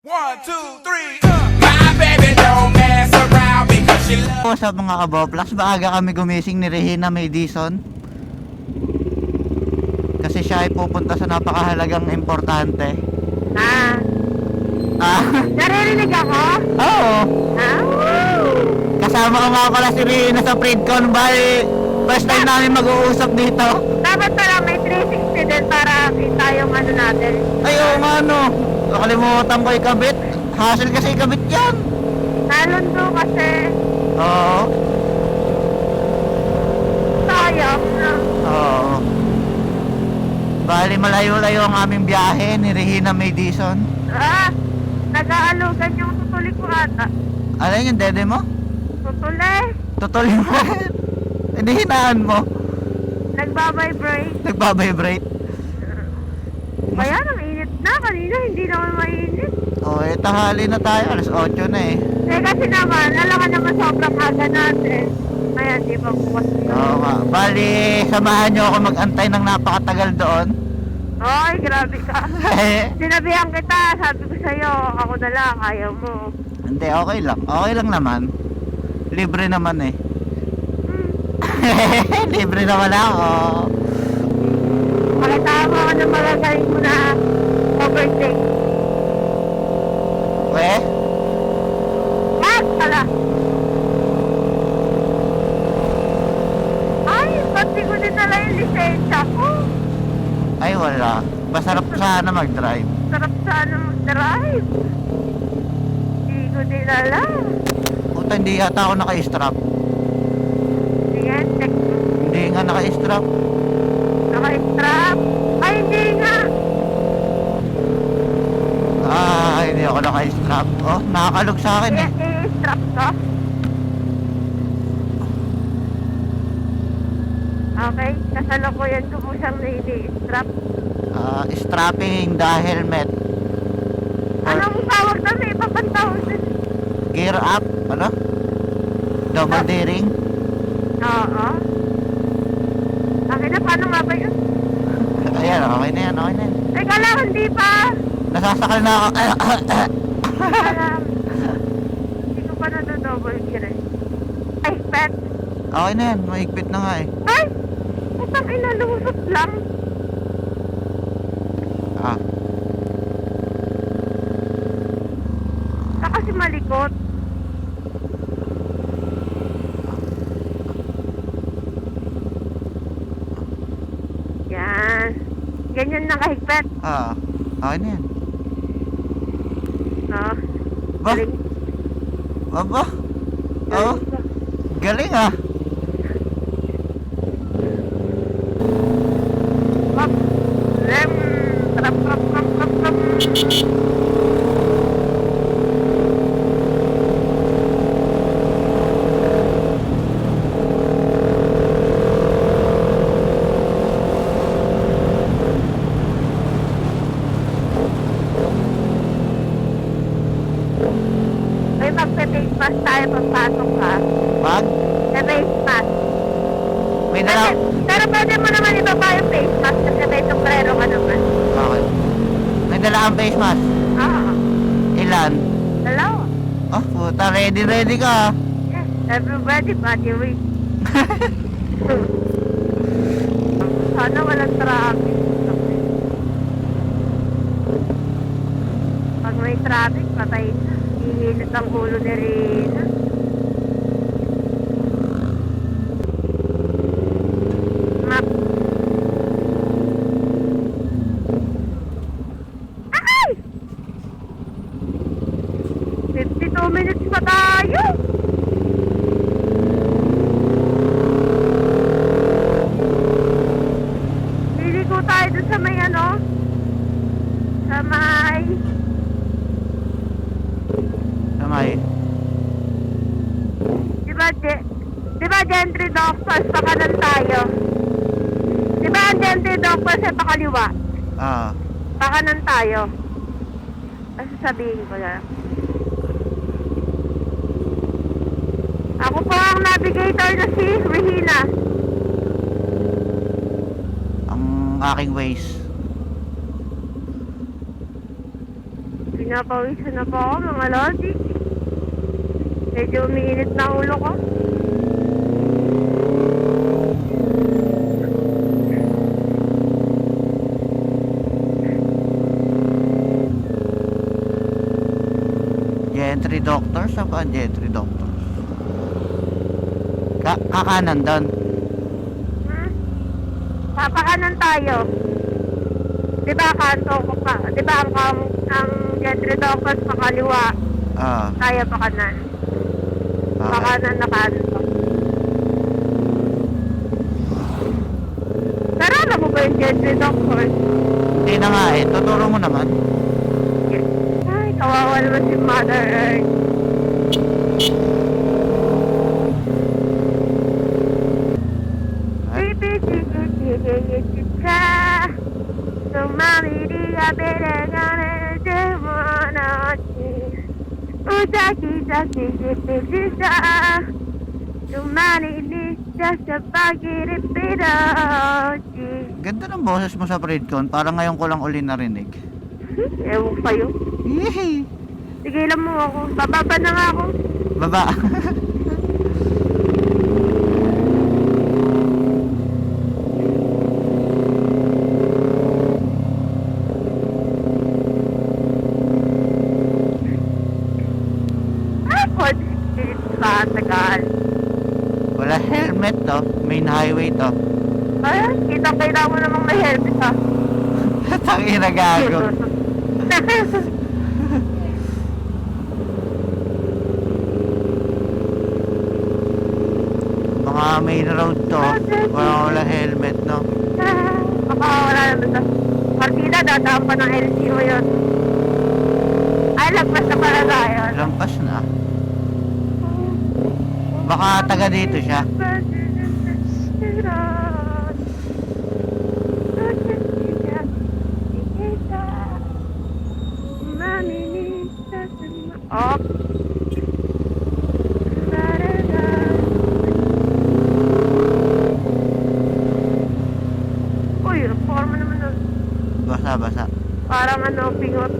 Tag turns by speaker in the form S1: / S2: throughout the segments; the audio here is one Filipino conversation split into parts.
S1: One, two, three. My baby don't mess around because she loves.
S2: Sa mga kaboplas, maaga kami gumising ni Regina Madison kasi siya ay pupunta sa napakahalagang importante.
S3: Naririnig ako?
S2: Oo.
S3: Woo!
S2: Kasama ko nga pala si Regina sa Predcon. Bali, first time namin mag-uusap dito.
S3: Dapat pala may 360 din para kita yung ano natin.
S2: Ay, oo nga no. Nakalimutan ko ikabit. Hassle kasi ikabit yan.
S3: Nalundo kasi.
S2: Oo.
S3: Sayang na.
S2: Oo. Bali, malayo-layo ang aming biyahe ni Regina Madison.
S3: Nag-aalugan yung tutuli ko ata.
S2: Ano yun, yung dede mo?
S3: Tutuli.
S2: Tutuloy mo. Hindi hinaan mo.
S3: Nagbabibrate.
S2: Nagbabibrate.
S3: Kaya nang init na. Kanina hindi naman mainit.
S2: O, tahali na tayo. Alas 8 na eh.
S3: Kasi naman, alam ka naman sobrang aga natin. Kaya di ba bukas yun?
S2: Oo nga. Bali, samahan nyo ako mag-antay ng napakatagal doon.
S3: Oy, grabe ka. Sinabihan kita, sabi ko sa'yo, ako na lang, ayaw mo.
S2: Hindi, okay lang. Okay lang naman. Libre naman eh. Libre naman ako.
S3: Pakita mo ako ng magagaling mo na overtake.
S2: Eh?
S3: Pala. Ay, ba't di ko dinala yung lisensya ko?
S2: Ay, wala. Masarap sana mag-drive.
S3: Sarap sana mag-drive. Hindi ko dinala.
S2: Puta, hindi yata ako naka-strap.
S3: Sige, check mo.
S2: Hindi nga naka-strap.
S3: Naka-strap. Ay, hindi nga.
S2: Hindi ako naka-strap. Oh, nakakalog sa akin eh.
S3: I-strap ka. Okay, kasalukuyan ko po siyang nai-strap.
S2: Strapping the helmet.
S3: Anong tawag doon? May iba pang tawag doon.
S2: Gear up. Ano? Double D-ring.
S3: Oo. Akin na, paano nga ba yun?
S2: Ayan, okay na yan, okay na yan.
S3: Teka lang, hindi pa.
S2: Nasasakal na ako.
S3: Teka lang. Hindi ko pa na-double gear eh. Ay, pet.
S2: Okay na yan, mahigpit na nga eh.
S3: Ay! Putang ina, lumusot lang. Kasi malikot. Yan. Ganyan na kahigpit.
S2: Okay na yan.
S3: Oh.
S2: Ba?
S3: Galing.
S2: Aba? Oo. Galing ah.
S3: Up. Lem. Trap, trap, trap, trap, trap. Ay, magpe-face mask tayo pagpasok ha.
S2: Wag?
S3: Sa face mask.
S2: May dala.
S3: Pero pwede mo naman ibaba yung face mask kasi may sombrero ka naman.
S2: Okay. May dala ang face mask.
S3: Ah,
S2: Ilan?
S3: dalawa.
S2: Oh, puta, ready ka ah.
S3: Yes, everybody body weight. Sana walang traffic. Pag may traffic, patay na. Hihinit ang ulo ni Rina. Map. Ay! 52 minutes pa tayo. Liliko tayo dun sa may ano? Sa may...
S2: Samay.
S3: Diba gentry doctors, pakanan tayo? Diba ang gentry doctors ay pakaliwa? Pakanan tayo. Kasi sabihin ko na. Ako po ang navigator na si Regina.
S2: Ang aking ways.
S3: Pinapawisan na po ako mga lodi. Medyo umiinit na ulo ko.
S2: Gentry Doctors? Saan ba ang Gentry Doctors? Kakanan doon.
S3: Papakanan tayo. Di ba kanto ko pa? Di ba ang Gentry Doctors pakaliwa?
S2: Ah,
S3: Kaya pakanan.
S2: okay.
S3: Pakanan na kanto. Narala mo ba yung Gentry Doctors?
S2: Hindi na nga eh. Tuturo mo naman.
S3: Ay, kawawa naman si Mother Earth.
S2: Ganda ng boses mo sa Predcon. Parang ngayon ko lang uli narinig.
S3: Ewan kayo.
S2: Yehey!
S3: Tigilan mo ako. Bababa na nga ako.
S2: Baba.
S3: Ay, pwede spirit pa. Tagal.
S2: Wala helmet to. Main highway to.
S3: Ay, kita-kita mo namang may helmet ha.
S2: Tangina gago. Mga main road to. Wala helmet no.
S3: Baka wala naman sa partida, dadaan pa ng LTO yun. Ay, lagpas na pala tayo.
S2: Lampas na. Baka taga dito siya.
S3: Oh. Uy, reforma naman nun.
S2: Basa-basa.
S3: Parang ano, pingot.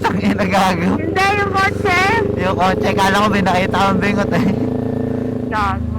S2: Tangina gago.
S3: Hindi, yung kotse.
S2: Yung kotse, kala ko binakita ang bingot eh.
S3: Gago.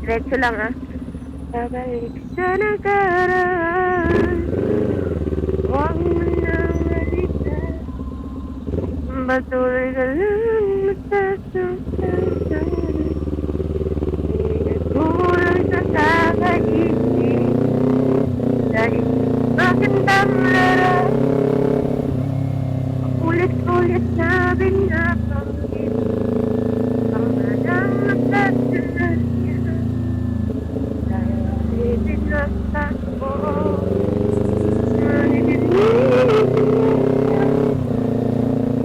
S3: Diretso lang ah. Babalik sa nakaraan. Huwag mo nang malitan. Patuloy ka lang matasasasara. Hindi nagkulang sa kakaisip. Dahil magandang laro. Ulit-ulit na binabanggit. Ang madang nagtasalas.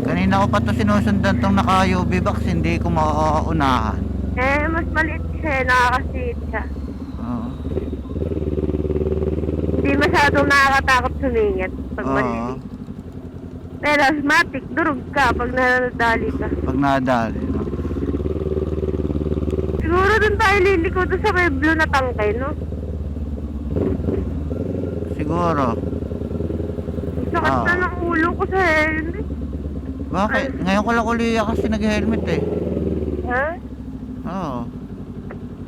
S2: Kanina ko pa to sinusundan tong naka-UV box, hindi ko mauunahan.
S3: Eh, mas maliit siya, nakakasit siya.
S2: Oo.
S3: Hindi masyadong nakakatakot sumingit pag
S2: Oo.
S3: maliit. Pero asthmatic, durog ka pag nadali ka.
S2: Pag nadali, no?
S3: Siguro dun tayo liliko doon sa may blue na tangkay, no?
S2: Siguro.
S3: Sakit
S2: Oo.
S3: na ng ulo ko sa helmet.
S2: Bakit? Ngayon ko lang uliya kasi nag-helmet eh.
S3: Ha?
S2: Oo.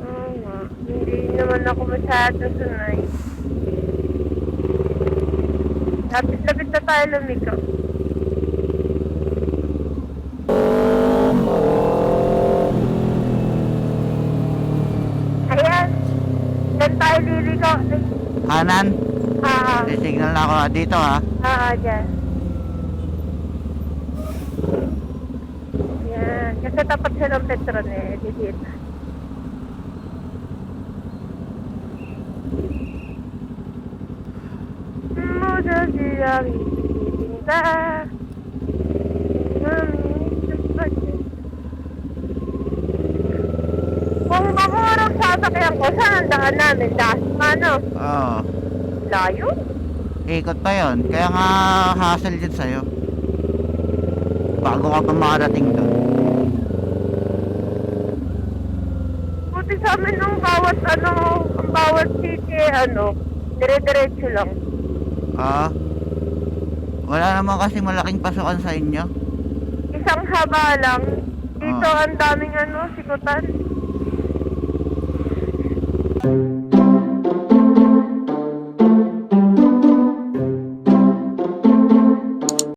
S3: Oo nga. Hindi naman ako masyado sanay. Lapit-lapit na tayo lumiko. Ayan. Diyan tayo liliko.
S2: Kanan?
S3: Ah,
S2: May signal na ako dito ha.
S3: dyan. Yan. Kasi tapat siya ng Petron eh. Dito. sila pinta. Kung mamurang sasakyan ko, saan ang daan namin? Ano?
S2: Oo.
S3: Layo?
S2: Ikot pa yun. Kaya nga hassle din sa'yo. Bago ka pa makarating doon.
S3: Buti sa amin nung bawat ang bawat city, dire-diretso lang.
S2: Ah. Wala naman kasi malaking pasukan sa inyo.
S3: Isang haba lang. Dito ang daming sikutan.